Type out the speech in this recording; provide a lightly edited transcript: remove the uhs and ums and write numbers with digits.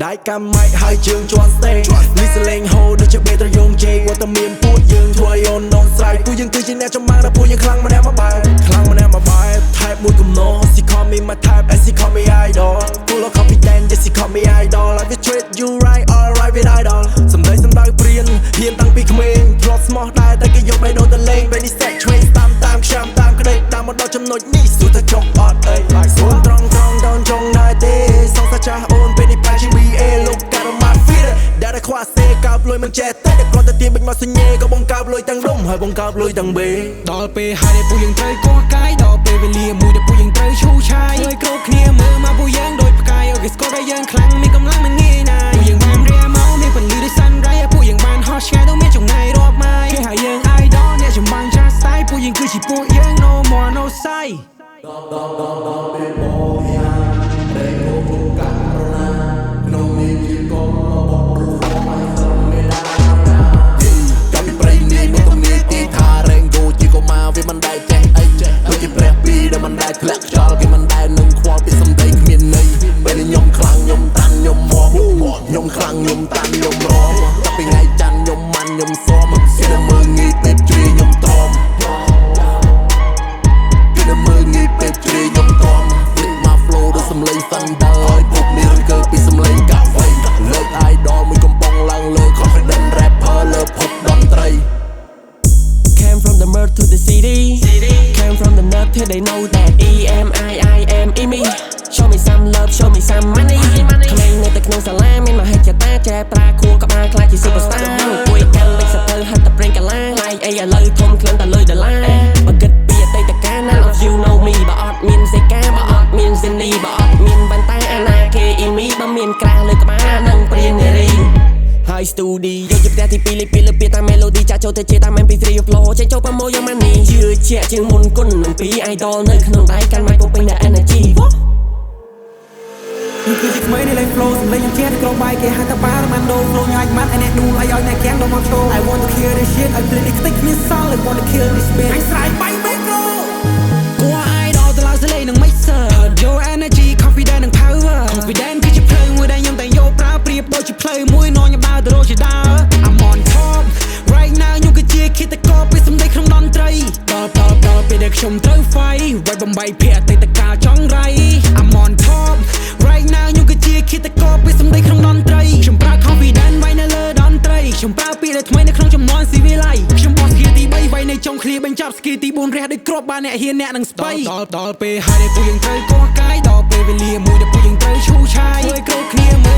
đại cam mày hai trường choan stay lý sẽ lên hồ đưa cho bê tao dùng chê qua tao miền pua dương thôi on non sai pua dương từ trên nè trong mang đã pua dương khăng mà nè mà bài type mùi cùng nó she call me my type and she call me idol full of confidence yes she call me idol I will treat you right alright with idol សំដីព្រៀនហ៊ានតាំងពីក្មេងធ្លាប់ស្មោះដែរតែគេយកបេះដូងទៅលេងពេលនេះ set train តាមខ្ញុំតាមក្តីតាមមកដល់ចំណុចនេះសួរថាចុះអត់អីសួរត្រង់ដល់ចង់ដែរទេសងសាចាស់អូនពេលនេះបែរជា BA លោកកាត់មក feed ដែលខ្វះសេកាប់លុយមិនចេះតែគ្រាន់តែទៀងបិញមកសញ្ញេក៏បង្កើបលុយទាំងដុំហើយបង្កើបលុយទាំងបេដល់ពេលហើយដែលពួកយើងត្រូវកោះកាយដល់ពេលវេលាមួយដែលពួកយើងត្រូវឈូឆាយជួយគ្រប់គ្នាមើលមកពួកយើងដូចផ្កាយអូគេស្គាល់តែយើងខ្លាំងមានកម្លាំងមិនងាយណាពួកយើងបានរៀនមកមានពលិដូចសាន់រៃពួកយើងបានហោះឆ្ងាយទៅមានចម្ងាយរាប់ម៉ាយគេហៅយើង idol អ្នកចម្បាំងចាស់ស្ទាយពួកយើងគឺជាពួកយើង no more no say ដល់ពេលបងយ៉ាងរែកោគូការណាក្នុងនេះជាកងរបស់ព្រោះមិនសល់មេដាចាំពីប្រៃនេះមកទំនេរទីថារែងគោជាកុមារវាមិនដែលចេះអីដូចជាព្រះពីរដែលមិនដែលធ្លាក់ខ្យល់គេមិនដែលនឹងខ្វល់ពីសម្ដីគ្មានន័យពេលខ្ញុំខ្លាំងខ្ញុំតាន់ខ្ញុំមកខ្ញុំខ្លាំងខ្ញុំតាន់ខ្ញុំរំតែពីថ្ងៃច័ន្ទខ្ញុំម៉ាន់ខ្ញុំសមគេនឹងមើលងាយពេលជ្រាខ្ញុំទ្រាំគេនឹងមើលងាយពេលជ្រាខ្ញុំទ្រាំ Flip my flow ដូចសំឡេង thunder ឲ្យពុកនេះរំកើពីសំឡេងកាហ្វេលើក idol មួយកំប៉ុងឡើងលើ confident rapper លើភពតន្ត្រី Came from the murder to the city Came from the north till they know that E-M-I-I-M-E-Me Show me some love, show me some money ក្មេងនៅតែក្នុងសាលាមានមហិច្ឆតាចែប្រាខួរក្បាលខ្លាចជា superstar អង្គុយកាន់លេខសភៅហត់តែប្រេងកាឡាឡាយអីឥឡូវធំក្លិនតែលុយដុល្លារបើគិតពីអតីតកាល None of you know me បើអត់មានសេកាបើអត់មានសេនីបើអត់មានវ៉ាន់តាអាណាគេអ៊ីមីបើមានក្រាស់លើក្បាលនឹងព្រានារីហើយ studio ជាផ្ទះទី2លេខ2លើពីតាម melody ចាចូលទៅជាតាម MP3 flow ចេញចូលប្រម៉ូយ៉ាងម៉ានីជឿជាក់ជាងមុនគុណនឹងពី idol នៅក្នុងដៃកាន់ម៉ៃពុកពេញតែ energy នេះគឺជាក្មេងនៃលេង flow សំឡេងជាក្រុមបាយគេហៅថាបារ៉ាម៉ាន់ដូ flow ញ៉ាយម៉ាត់ឲ្យអ្នកឌូឲ្យអ្នកកាំងដល់មកចូល I want to kill this shit I play នេះខ្ទេចគ្មានសល់ I want to kill this bitch អញស្រ័យបាយមេក្រូគួរ idol ទៅឡើងសលេងនឹង mixer your energy confident និង power confident គឺជាភ្លើងមួយដែលខ្ញុំតែងយកប្រើប្រៀបដូចជាផ្លូវមួយនាំខ្ញុំដើរទៅរកជាដើរ I'm on top right now ខ្ញុំគឺជាឃាតករពេលសម្ដីក្នុងតន្ត្រីដល់ពេលដែលខ្ញុំត្រូវ fight វាយបំបីភ័ក្រអតីតកាលចង់រៃ I'm on top right now ខ្ញុំគឺជាឃាតករពេលសម្ដីក្នុងតន្ត្រីខ្ញុំប្រើ confident វាយនៅលើតន្ត្រីខ្ញុំប្រើពាក្យដែលថ្មីនៅក្នុងចំនួន CV ឡៃខ្ញុំបោះស្គីទី3វាយនៅចុងឃ្លាបញ្ចប់ស្គីទី4រះដូចគ្រាប់បានអ្នកហ៊ានអ្នកនឹងស្បៃដល់ពេលហើយដែលពួកយើងត្រូវកោះកាយដល់ពេលវេលាមួយដែលពួកយើងត្រូវឈូឆាយជួយគ្រប់គ្នា